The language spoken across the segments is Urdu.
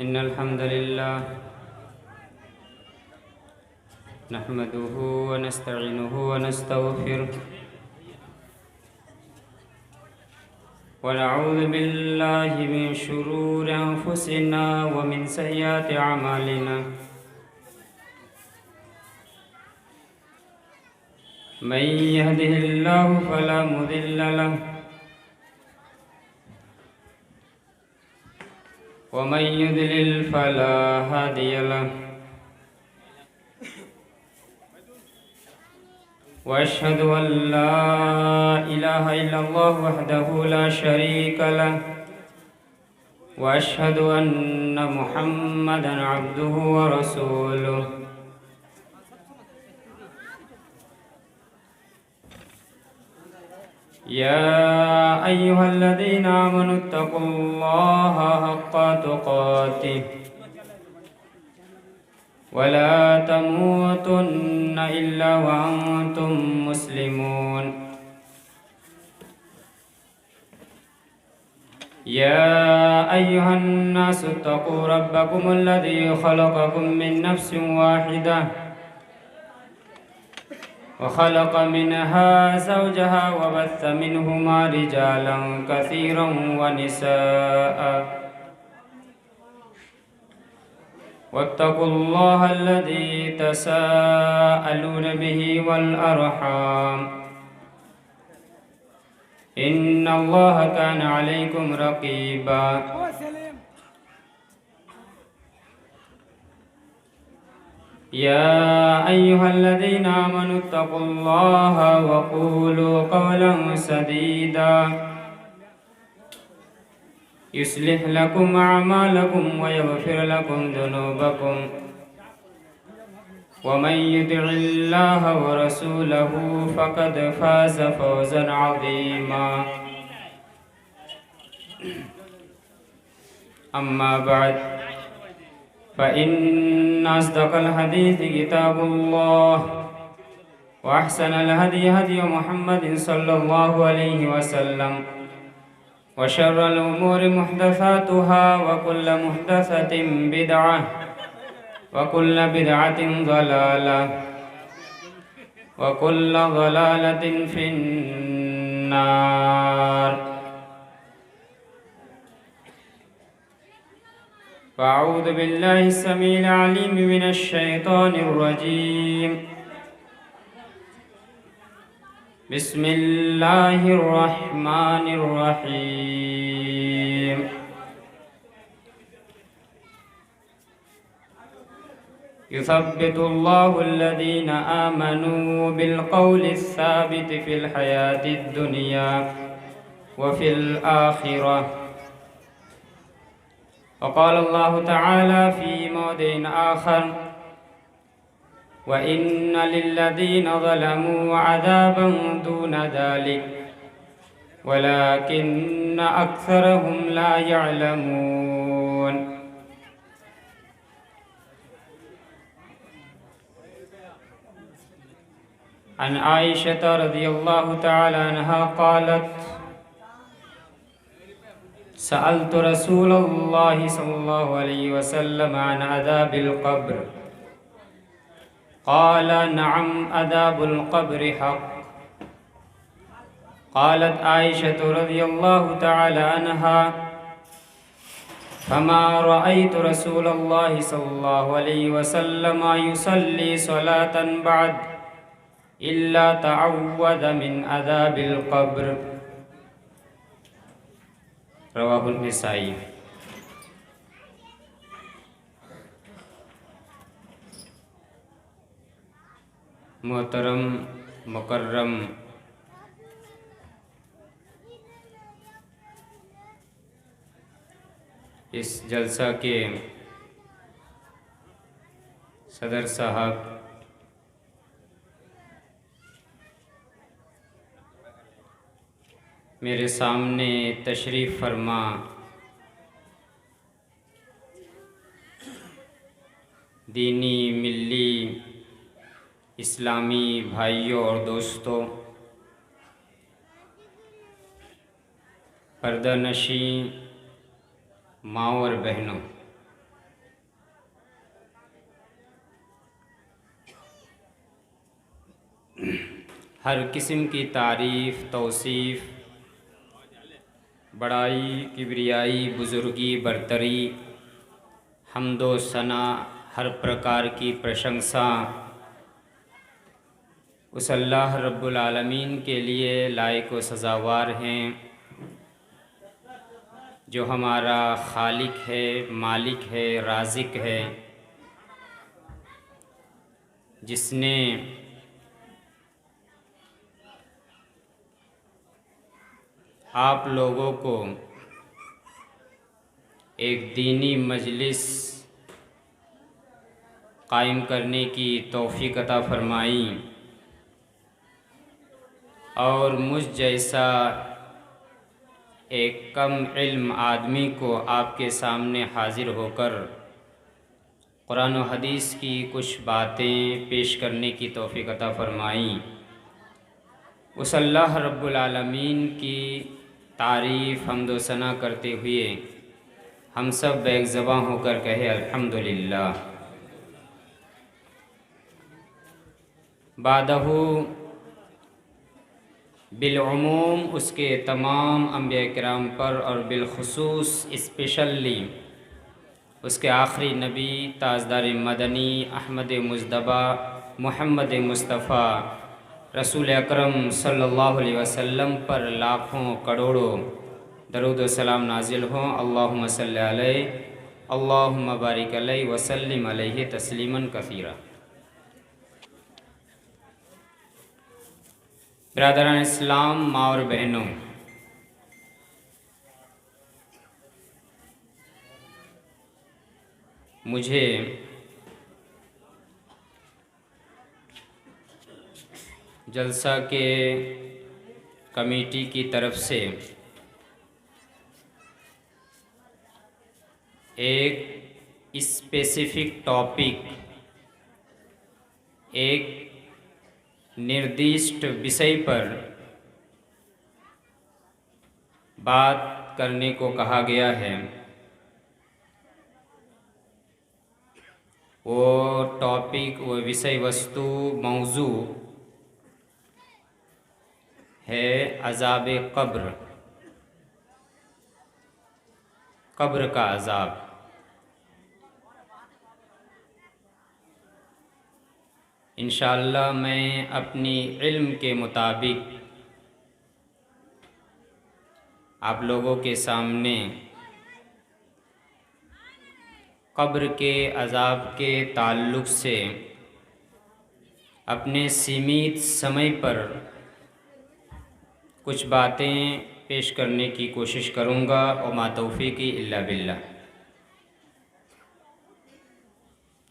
إن الحمد لله نحمده ونستعينه ونستغفره ونعوذ بالله من شرور أنفسنا ومن سيئات أعمالنا من يهده الله فلا مضل له ومن يضلل فلا هادي له وأشهد أن لا إله إلا الله وحده لا شريك له وأشهد أن محمدا عبده ورسوله يا أيها الذين آمنوا اتقوا الله حق تقاته ولا تموتن إلا وأنتم مسلمون يا أيها الناس اتقوا ربكم الذي خلقكم من نفس واحدة وخلق منها زوجها وبث منهما رجالا كثيرا ونساء واتقوا الله الذي تساءلون به والأرحام إن الله كان عليكم رقيبا يا أيها الذين آمنوا اتقوا الله وقولوا قولا سديدا يصلح لكم أعمالكم ويغفر لكم ذنوبكم ومن يطع الله ورسوله فقد فاز فوزا عظيما أما بعد فإن أصدق الحديث كتاب الله وأحسن الهدي هدي محمد صلى الله عليه وسلم وشر الأمور محدثاتها وكل محدثة بدعة وكل بدعة ضلالة وكل ضلالة في النار فأعوذ بالله السميع العليم من الشيطان الرجيم بسم الله الرحمن الرحيم يثبت الله الذين آمنوا بالقول الثابت في الحياة الدنيا وفي الآخرة وقال الله تعالى في موضع آخر وإن للذين ظلموا عذابا دون ذلك ولكن أكثرهم لا يعلمون عن عائشة رضي الله تعالى عنها قالت سألت رسول الله صلى الله عليه وسلم عن عذاب القبر قال نعم عذاب القبر حق قالت عائشة رضي الله تعالى عنها فما رأيت رسول الله صلى الله عليه وسلم يصلي صلاة بعد إلا تعوذ من عذاب القبر رواہ النسائی۔ محترم مکرم اس جلسہ کے صدر صاحب، میرے سامنے تشریف فرما دینی ملی اسلامی بھائیوں اور دوستوں، پردہ نشین ماں اور بہنوں، ہر قسم کی تعریف، توصیف، بڑائی، کبریائی، بزرگی، برتری، حمد و ثنا، ہر پرکار کی پرشنسا اس اللہ رب العالمین کے لیے لائق و سزاوار ہیں جو ہمارا خالق ہے، مالک ہے، رازق ہے، جس نے آپ لوگوں کو ایک دینی مجلس قائم کرنے کی توفیق عطا فرمائی اور مجھ جیسا ایک کم علم آدمی کو آپ کے سامنے حاضر ہو کر قرآن و حدیث کی کچھ باتیں پیش کرنے کی توفیق عطا فرمائی۔ اس اللہ رب العالمین کی تعریف، حمد و ثنا کرتے ہوئے ہم سب بیک زباں ہو کر کہے الحمدللہ۔ بعدہ بالعموم اس کے تمام انبیاء کرام پر اور بالخصوص اسپیشلی اس کے آخری نبی تاجدار مدنی احمد مجتبی محمد مصطفیٰ رسول اکرم صلی اللہ علیہ وسلم پر لاکھوں کروڑوں درود و سلام نازل ہوں۔ اللہم صلی علیہ، اللہم بارک علیہ وسلم علیہ تسلیما کثیرا۔ برادران اسلام، ماں اور بہنوں، مجھے جلسہ کے کمیٹی کی طرف سے ایک اسپیسیفک ٹاپک، ایک نردیشٹ وشے پر بات کرنے کو کہا گیا ہے۔ وہ ٹاپک، وہ وشے وستو، موضوع ہے عذاب قبر، قبر کا عذاب۔ انشاءاللہ میں اپنی علم کے مطابق آپ لوگوں کے سامنے قبر کے عذاب کے تعلق سے اپنے سیمت سمے پر کچھ باتیں پیش کرنے کی کوشش کروں گا، وما توفیقی الا باللہ۔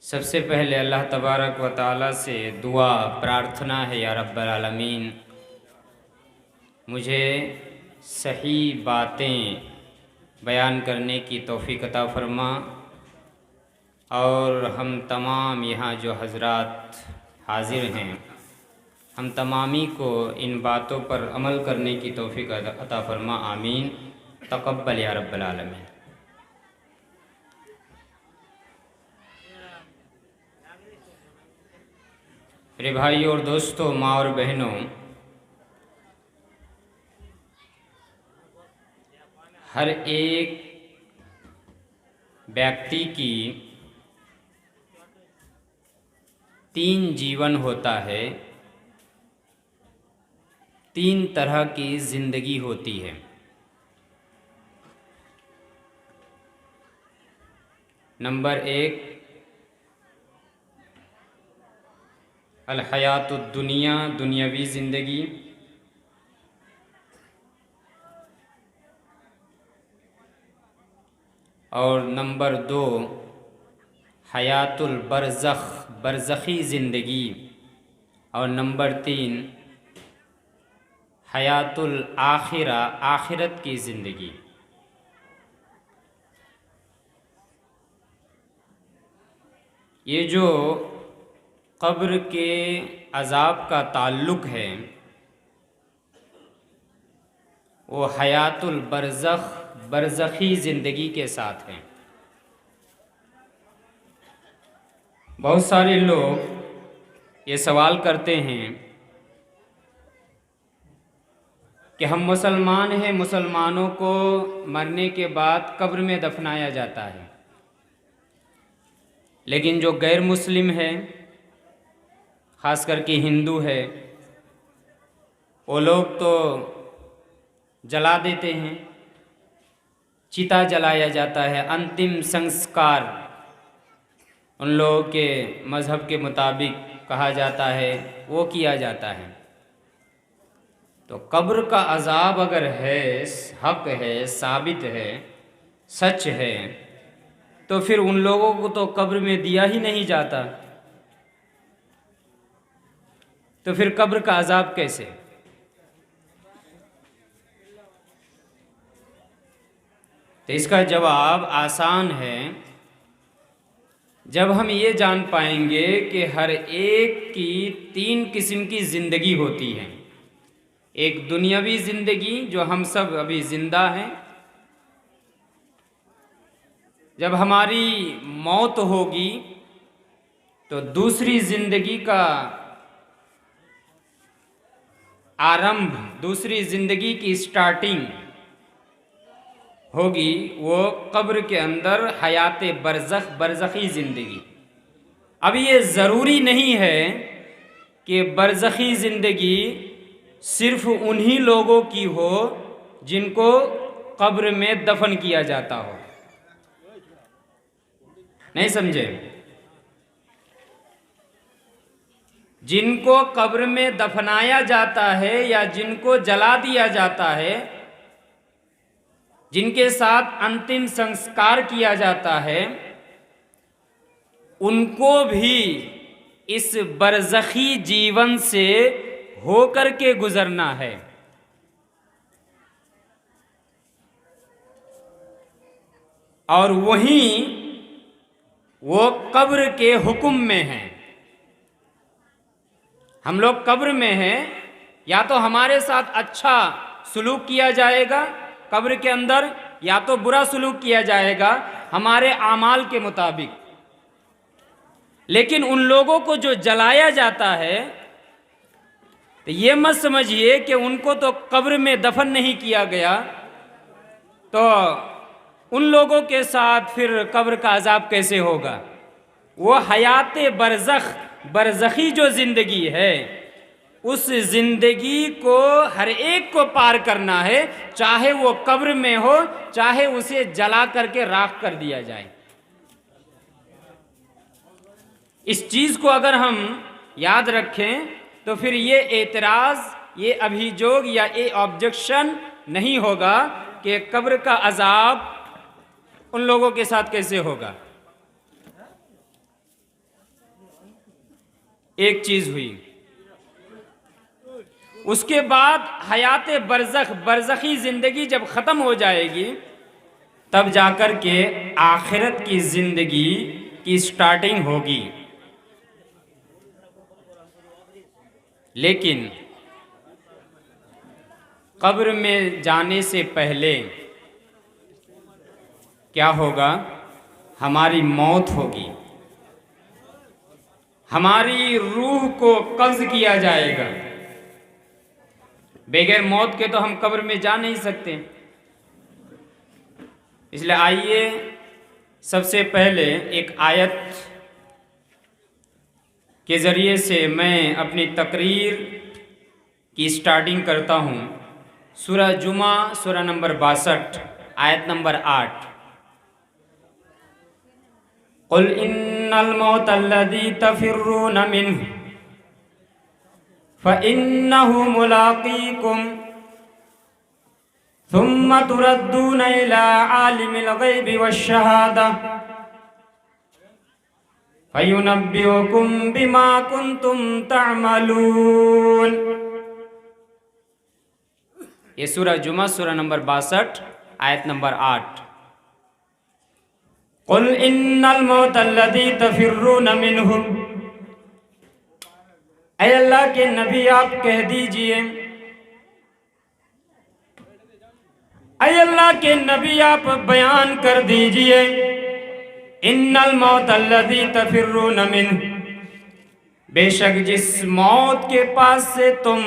سب سے پہلے اللہ تبارک و تعالیٰ سے دعا پرارتھنا ہے، یا رب العالمین مجھے صحیح باتیں بیان کرنے کی توفیق عطا فرما، اور ہم تمام یہاں جو حضرات حاضر ہیں، ہم تمامی کو ان باتوں پر عمل کرنے کی توفیق عطا فرما، آمین۔ تقبل یا رب العالمین۔ میرے بھائی اور دوستو، ماں اور بہنوں، ہر ایک ویکتی کی تین جیون ہوتا ہے، تین طرح کی زندگی ہوتی ہے۔ نمبر ایک، الحیات الدنیا، دنیاوی زندگی۔ اور نمبر دو، حیات البرزخ، برزخی زندگی۔ اور نمبر تین، حیات الآخرہ، آخرت کی زندگی۔ یہ جو قبر کے عذاب کا تعلق ہے وہ حیات البرزخ، برزخی زندگی کے ساتھ ہے۔ بہت سارے لوگ یہ سوال کرتے ہیں کہ ہم مسلمان ہیں، مسلمانوں کو مرنے کے بعد قبر میں دفنایا جاتا ہے، لیکن جو غیر مسلم ہے، خاص کر کے ہندو ہے، وہ لوگ تو جلا دیتے ہیں، چتا جلایا جاتا ہے، انتم سنسکار ان لوگوں کے مذہب کے مطابق کہا جاتا ہے وہ کیا جاتا ہے۔ تو قبر کا عذاب اگر ہے، حق ہے، ثابت ہے، سچ ہے، تو پھر ان لوگوں کو تو قبر میں دیا ہی نہیں جاتا، تو پھر قبر کا عذاب کیسے؟ تو اس کا جواب آسان ہے، جب ہم یہ جان پائیں گے کہ ہر ایک کی 3 قسم کی زندگی ہوتی ہے۔ ایک دنیاوی زندگی جو ہم سب ابھی زندہ ہیں، جب ہماری موت ہوگی تو دوسری زندگی کا آرمبھ، دوسری زندگی کی سٹارٹنگ ہوگی، وہ قبر کے اندر حیات برزخ، برزخی زندگی۔ اب یہ ضروری نہیں ہے کہ برزخی زندگی صرف انہی لوگوں کی ہو جن کو قبر میں دفن کیا جاتا ہو، نہیں سمجھے؟ جن کو قبر میں دفنایا جاتا ہے یا جن کو جلا دیا جاتا ہے، جن کے ساتھ انتم سنسکار کیا جاتا ہے، ان کو بھی اس برزخی جیون سے ہو کر کے گزرنا ہے۔ اور وہیں وہ قبر کے حکم میں ہیں۔ ہم لوگ قبر میں ہیں، یا تو ہمارے ساتھ اچھا سلوک کیا جائے گا قبر کے اندر، یا تو برا سلوک کیا جائے گا ہمارے اعمال کے مطابق۔ لیکن ان لوگوں کو جو جلایا جاتا ہے، تو یہ مت سمجھیے کہ ان کو تو قبر میں دفن نہیں کیا گیا، تو ان لوگوں کے ساتھ پھر قبر کا عذاب کیسے ہوگا؟ وہ حیات برزخ، برزخی جو زندگی ہے، اس زندگی کو ہر ایک کو پار کرنا ہے، چاہے وہ قبر میں ہو، چاہے اسے جلا کر کے راکھ کر دیا جائے۔ اس چیز کو اگر ہم یاد رکھیں تو پھر یہ اعتراض، یہ ابھیجوگ یا یہ آبجیکشن نہیں ہوگا کہ قبر کا عذاب ان لوگوں کے ساتھ کیسے ہوگا۔ ایک چیز ہوئی، اس کے بعد حیات برزخ، برزخی زندگی جب ختم ہو جائے گی، تب جا کر کے آخرت کی زندگی کی سٹارٹنگ ہوگی۔ لیکن قبر میں جانے سے پہلے کیا ہوگا؟ ہماری موت ہوگی، ہماری روح کو قبض کیا جائے گا۔ بغیر موت کے تو ہم قبر میں جا نہیں سکتے، اس لیے آئیے سب سے پہلے ایک آیت کے ذریعے سے میں اپنی تقریر کی سٹارٹنگ کرتا ہوں۔ سورہ جمعہ، سورہ نمبر 62، آیت نمبر 8۔ قُلْ إِنَّ الْمَوْتَ الَّذِي تَفِرُّونَ مِنْهُ فَإِنَّهُ مُلَاقِيكُمْ ثُمَّ تُرَدُّونَ إِلَىٰ عَالِمِ الْغَيْبِ وَالشَّهَادَةِ فَيُنَبِّئُكُم بِمَا كُنتُمْ تَعْمَلُونَ۔ یہ سورہ جمعہ، سورہ نمبر 62، آیت نمبر 8۔ قُلْ إِنَّ الْمَوْتَ الَّذِي تَفِرُّونَ مِنْهُ، اے اللہ کے نبی آپ کہہ دیجئے، اے اللہ کے نبی آپ بیان کر دیجئے، ان الموت الذی تفرون منہ، بے شک جس موت کے پاس سے تم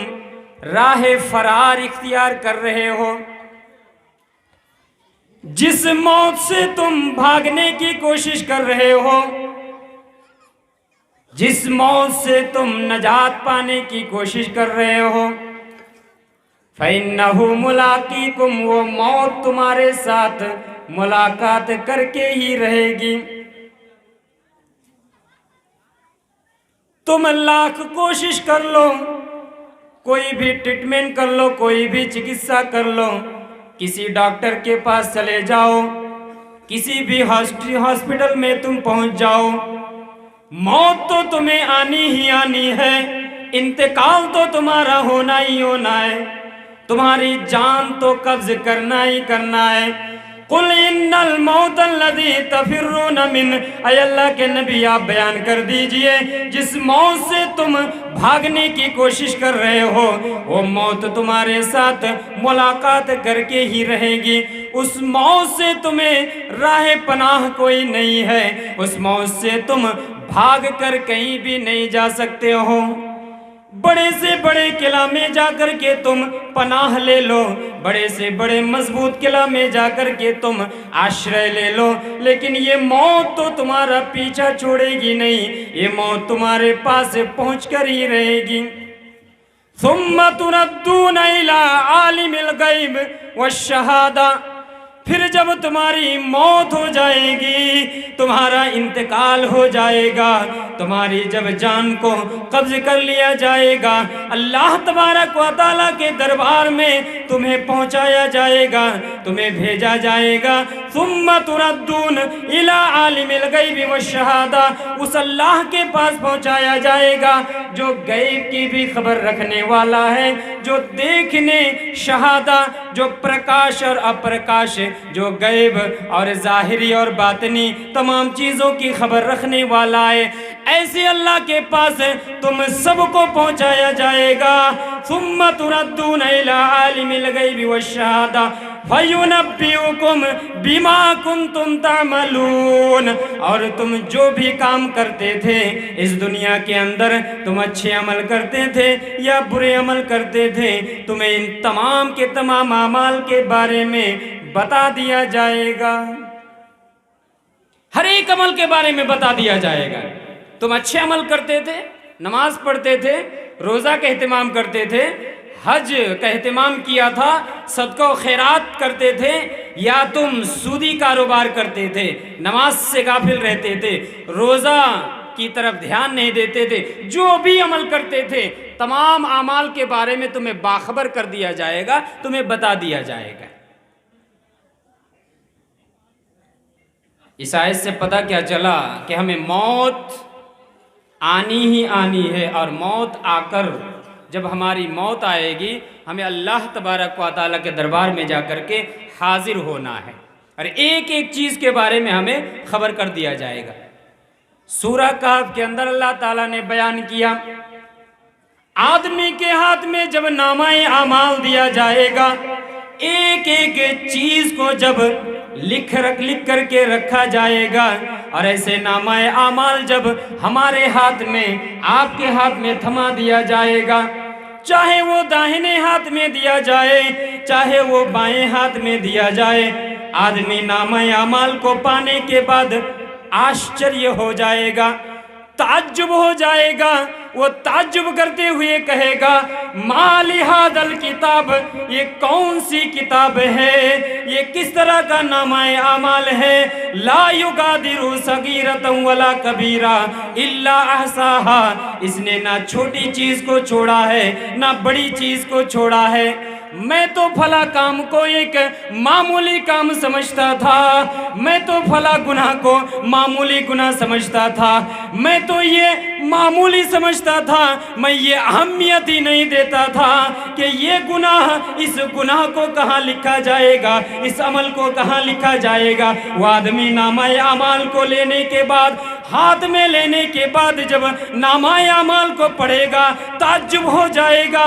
راہ فرار اختیار کر رہے ہو، جس موت سے تم بھاگنے کی کوشش کر رہے ہو، جس موت سے تم نجات پانے کی کوشش کر رہے ہو، فَإِنَّهُ مُلَاقِيكُمْ، وہ موت تمہارے ساتھ ملاقات کر کے ہی رہے گی۔ تم لاکھ کوشش کر لو، کوئی بھی ٹریٹمنٹ کر لو، کوئی بھی چکتسا کر لو، کسی ڈاکٹر کے پاس چلے جاؤ، کسی بھی ہاسپٹل میں تم پہنچ جاؤ، موت تو تمہیں آنی ہی آنی ہے، انتقال تو تمہارا ہونا ہی ہونا ہے، تمہاری جان تو قبض کرنا ہی کرنا ہے۔ قُلْ إِنَّ الْمَوْتَ الَّذِي تَفِرُّونَ مِنْهُ، اے اللہ کے نبی آپ بیان کر دیجئے، جس موت سے تم بھاگنے کی کوشش کر رہے ہو، وہ موت تمہارے ساتھ ملاقات کر کے ہی رہے گی۔ اس موت سے تمہیں راہ پناہ کوئی نہیں ہے، اس موت سے تم بھاگ کر کہیں بھی نہیں جا سکتے ہو۔ بڑے سے بڑے قلعہ میں جا کر کے تم پناہ لے لو، بڑے سے بڑے مضبوط قلعہ میں جا کر کے تم آشرے لے لو، لیکن یہ موت تو تمہارا پیچھا چھوڑے گی نہیں، یہ موت تمہارے پاس پہنچ کر ہی رہے گی۔ ثُمَّ تُرَدُّونَ إِلَىٰ عَالِمِ الْغَيْبِ وَالشَّهَادَةِ، پھر جب تمہاری موت ہو جائے گی، تمہارا انتقال ہو جائے گا، تمہاری جب جان کو قبض کر لیا جائے گا، اللہ تبارک و تعالیٰ کے دربار میں تمہیں پہنچایا جائے گا، تمہیں بھیجا جائے گا۔ ثم تردون الی عالم الغیب والشہادہ، اس اللہ کے پاس پہنچایا جائے گا جو غیب کی بھی خبر رکھنے والا ہے، جو دیکھنے، شہادہ، جو پرکاش اور اپرکاش، جو غیب اور ظاہری اور باطنی تمام چیزوں کی خبر رکھنے والا ہے، ایسے اللہ کے پاس تم سب کو پہنچایا جائے گا۔ ثم تردون الی عالم الغیب والشہادہ فَيُنَبِّئُكُمْ بِمَا كُنْتُمْ تَعْمَلُونَ، اور تم جو بھی کام کرتے تھے اس دنیا کے اندر، تم اچھے عمل کرتے تھے یا برے عمل کرتے تھے، تمہیں ان تمام کے تمام اعمال کے بارے میں بتا دیا جائے گا، ہر ایک عمل کے بارے میں بتا دیا جائے گا۔ تم اچھے عمل کرتے تھے، نماز پڑھتے تھے، روزہ کا اہتمام کرتے تھے، حج کا اہتمام کیا تھا، صدقہ و خیرات کرتے تھے، یا تم سودی کاروبار کرتے تھے، نماز سے غافل رہتے تھے، روزہ کی طرف دھیان نہیں دیتے تھے، جو بھی عمل کرتے تھے تمام اعمال کے بارے میں تمہیں باخبر کر دیا جائے گا، تمہیں بتا دیا جائے گا۔ اس آیت سے پتہ کیا چلا کہ ہمیں موت آنی ہی آنی ہے، اور موت آ کر جب ہماری موت آئے گی ہمیں اللہ تبارک و تعالیٰ کے دربار میں جا کر کے حاضر ہونا ہے، اور ایک ایک چیز کے بارے میں ہمیں خبر کر دیا جائے گا۔ سورہ کہف کے اندر اللہ تعالیٰ نے بیان کیا، آدمی کے ہاتھ میں جب نامہ اعمال دیا جائے گا، ایک ایک چیز کو جب لکھ کر کے رکھا جائے گا، اور ایسے نامہ اعمال جب ہمارے ہاتھ میں، آپ کے ہاتھ میں تھما دیا جائے گا، چاہے وہ داہنے ہاتھ میں دیا جائے، چاہے وہ بائیں ہاتھ میں دیا جائے، آدمی نامہ اعمال کو پانے کے بعد آشچریہ ہو جائے گا، تعجب ہو جائے گا، وہ تعجب کرتے ہوئے کہے گا ما لہذا الکتاب، یہ کون سی کتاب ہے، یہ کس طرح کا نامہ اعمال ہے، لا یغادر صغیرۃ ولا کبیرہ الا احصاها، اس نے نہ چھوٹی چیز کو چھوڑا ہے نہ بڑی چیز کو چھوڑا ہے۔ میں تو پھلا کام کو ایک معمولی کام سمجھتا تھا، میں تو پھلا گناہ کو معمولی گناہ سمجھتا تھا، میں تو یہ معمولی سمجھتا تھا، میں یہ اہمیت ہی نہیں دیتا تھا کہ یہ گناہ، اس گناہ کو کہاں لکھا جائے گا، اس عمل کو کہاں لکھا جائے گا۔ وہ آدمی نامہ اعمال کو لینے کے بعد ہاتھ میں لینے کے بعد جب نامۂ اعمال کو پڑھے گا تعجب ہو جائے گا،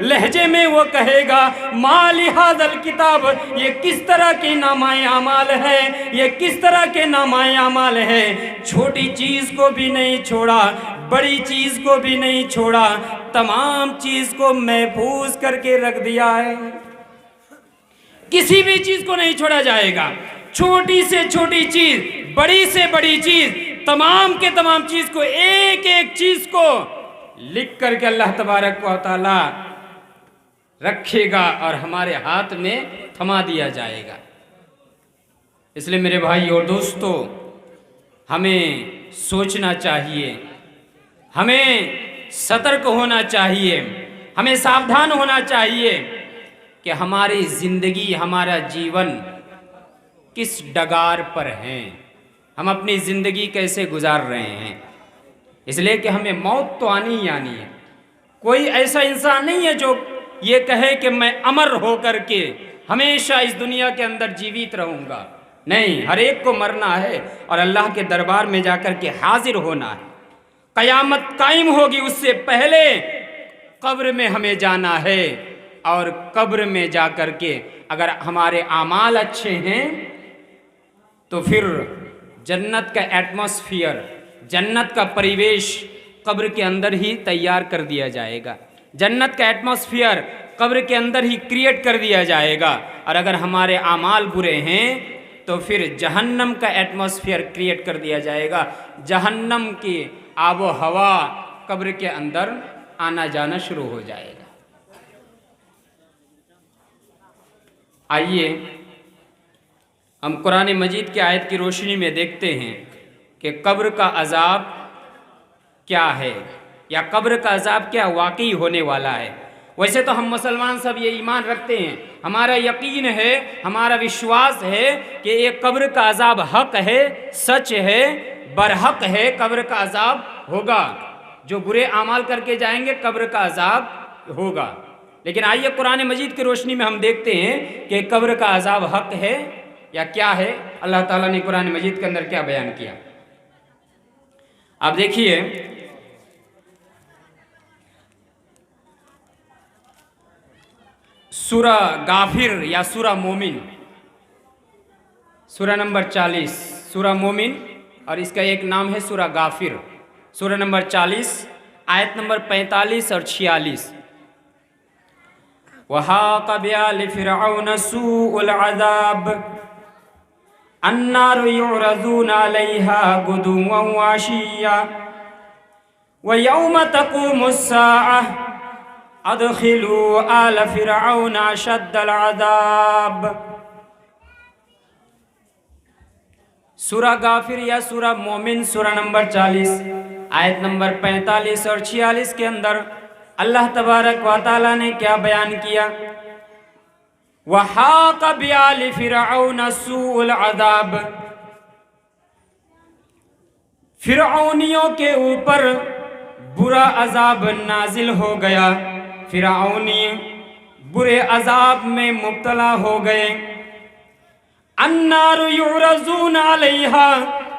لہجے میں وہ کہے گا ما لہذا الکتاب، یہ کس طرح کے نامۂ اعمال ہے، یہ کس طرح کے نامۂ اعمال ہے۔ چھوٹی چیز کو بھی نہیں چھوڑا، بڑی چیز کو بھی نہیں چھوڑا، تمام چیز کو محفوظ کر کے رکھ دیا ہے، کسی بھی چیز کو نہیں چھوڑا جائے گا۔ چھوٹی سے چھوٹی چیز، بڑی سے بڑی چیز، تمام کے تمام چیز کو، ایک ایک چیز کو لکھ کر کے اللہ تبارک و تعالی رکھے گا اور ہمارے ہاتھ میں تھما دیا جائے گا۔ اس لیے میرے بھائی اور دوستو، ہمیں سوچنا چاہیے، ہمیں سترک ہونا چاہیے، ہمیں ساودھان ہونا چاہیے کہ ہماری زندگی، ہمارا جیون کس ڈگار پر ہیں، ہم اپنی زندگی کیسے گزار رہے ہیں۔ اس لیے کہ ہمیں موت تو آنی ہی آنی ہے۔ کوئی ایسا انسان نہیں ہے جو یہ کہے کہ میں امر ہو کر کے ہمیشہ اس دنیا کے اندر جیوت رہوں گا۔ نہیں، ہر ایک کو مرنا ہے اور اللہ کے دربار میں جا کر کے حاضر ہونا ہے۔ قیامت قائم ہوگی، اس سے پہلے قبر میں ہمیں جانا ہے، اور قبر میں جا کر کے اگر ہمارے اعمال اچھے ہیں تو پھر جنت کا ایٹماسفیئر، جنت کا پریویش قبر کے اندر ہی تیار کر دیا جائے گا، جنت کا ایٹماسفیئر قبر کے اندر ہی کریٹ کر دیا جائے گا۔ اور اگر ہمارے اعمال برے ہیں تو پھر جہنم کا ایٹماسفیئر کریٹ کر دیا جائے گا، جہنم کی آب و ہوا قبر کے اندر آنا جانا شروع ہو جائے گا۔ آئیے ہم قرآن مجید کی آیت کی روشنی میں دیکھتے ہیں کہ قبر کا عذاب کیا ہے، یا قبر کا عذاب کیا واقعی ہونے والا ہے۔ ویسے تو ہم مسلمان سب یہ ایمان رکھتے ہیں، ہمارا یقین ہے، ہمارا وشواس ہے کہ یہ قبر کا عذاب حق ہے، سچ ہے، برحق ہے، قبر کا عذاب ہوگا، جو برے اعمال کر کے جائیں گے قبر کا عذاب ہوگا۔ لیکن آئیے قرآن مجید کی روشنی میں ہم دیکھتے ہیں کہ قبر کا عذاب حق ہے یا کیا ہے، اللہ تعالیٰ نے قرآن مجید کے اندر کیا بیان کیا۔ آپ دیکھیے سورہ غافر یا سورہ مومن، سورہ نمبر 40، سورہ مومن، اور اس کا ایک نام ہے سورہ غافر، سورہ نمبر 40 آیت نمبر 45 اور 46۔ وَحَاقَ بِآلِ فِرْعَوْنَ سُوءُ الْعَذَابِ النَّارُ يُعْرَضُونَ عَلَيْهَا غُدُوًّا وَعَشِيًّا وَيَوْمَ تَقُومُ السَّاعَةُ أَدْخِلُوا آلَ فِرْعَوْنَ أَشَدَّ الْعَذَابِ۔ سورہ غافر یا سورہ مومن، سورہ نمبر 40 آیت نمبر 45 اور 46 کے اندر اللہ تبارک و تعالیٰ نے کیا بیان کیا؟ وَحَاقَ بِآلِ فِرْعَوْنَ سُوءُ الْعَذَابِ، فرعونیوں کے اوپر برا عذاب نازل ہو گیا، فرعونی برے عذاب میں مبتلا ہو گئے۔ النار یعرضون علیہا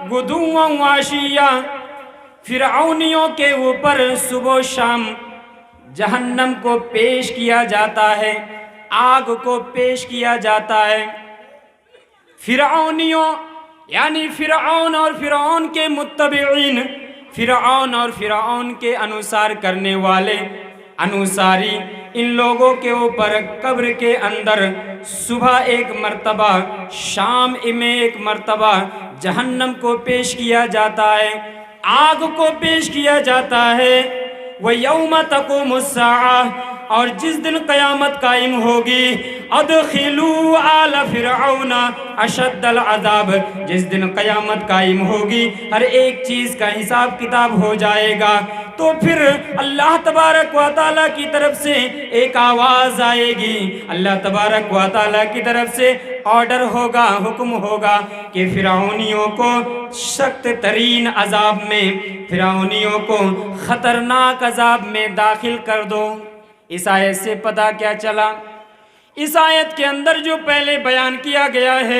غدوا وعشیا، فرعونیوں کے اوپر صبح و شام جہنم کو پیش کیا جاتا ہے، آگ کو پیش کیا جاتا ہے۔ فرعونیوں یعنی فرعون اور فرعون کے متبعین، فرعون اور فرعون کے انوسار کرنے والے، انوساری، ان لوگوں کے اوپر قبر کے اندر صبح ایک مرتبہ، شام میں ایک مرتبہ جہنم کو پیش کیا جاتا ہے، آگ کو پیش کیا جاتا ہے۔ وَيَوْمَ تَقُومُ السَّاعَةُ، اور جس دن قیامت قائم ہوگی، اَدْخِلُوا آلَ فِرْعَوْنَ أَشَدَّ الْعَذَابِ، جس دن قیامت قائم ہوگی، ہر ایک چیز کا حساب کتاب ہو جائے گا، تو پھر اللہ تبارک و تعالیٰ کی طرف سے ایک آواز آئے گی، اللہ تبارک و تعالیٰ کی طرف سے آرڈر ہوگا، حکم ہوگا کہ فرعونیوں کو سخت ترین عذاب میں، فرعونیوں کو خطرناک عذاب میں داخل کر دو۔ اس آیت سے پتہ کیا چلا؟ اس آیت کے اندر جو پہلے بیان کیا گیا ہے،